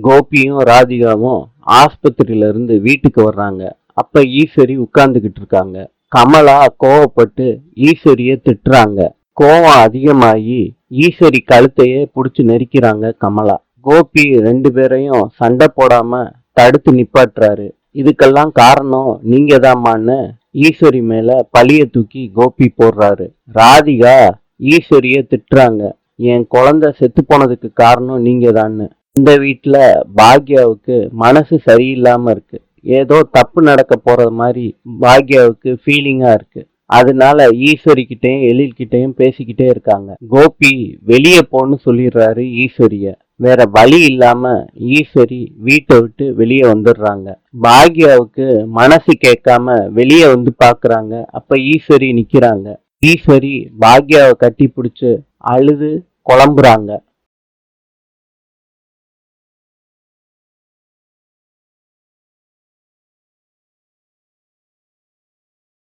கோபியும் ராதிகாவும் ஆஸ்பத்திரியில இருந்து வீட்டுக்கு வர்றாங்க. அப்ப ஈஸ்வரி உட்கார்ந்துகிட்டு இருக்காங்க. கமலா கோவப்பட்டு ஈஸ்வரிய திட்டுறாங்க. கோவம் அதிகமாகி ஈஸ்வரி கழுத்தையே புடிச்சு நெரிக்கிறாங்க கமலா. கோபி ரெண்டு பேரையும் சண்டை போடாம தடுத்து நிப்பாட்டுறாரு. இதுக்கெல்லாம் காரணம் நீங்கதாம்மான்னு ஈஸ்வரி மேல பழிய தூக்கி கோபி போடுறாரு. ராதிகா ஈஸ்வரிய திட்டுறாங்க. என் குழந்தை செத்து போனதுக்கு காரணம் நீங்கதான்னு. இந்த வீட்டுல பாக்யாவுக்கு மனசு சரியில்லாம இருக்கு. ஏதோ தப்பு நடக்க போறது மாதிரி பாக்யாவுக்கு ஃபீலிங்கா இருக்கு. அதனால ஈஸ்வரி கிட்டையும் எழில் கிட்டையும் பேசிக்கிட்டே இருக்காங்க. கோபி வெளியே போன்னு சொல்லிடுறாரு ஈஸ்வரிய. வேற வழி இல்லாம ஈஸ்வரி வீட்டை விட்டு வெளியே வந்துடுறாங்க. பாக்யாவுக்கு மனசு கேட்காம வெளியே வந்து பாக்குறாங்க. அப்ப ஈஸ்வரி நிக்கிறாங்க. ஈஸ்வரி பாக்யாவை கட்டி பிடிச்சு அழுது குழம்புறாங்க.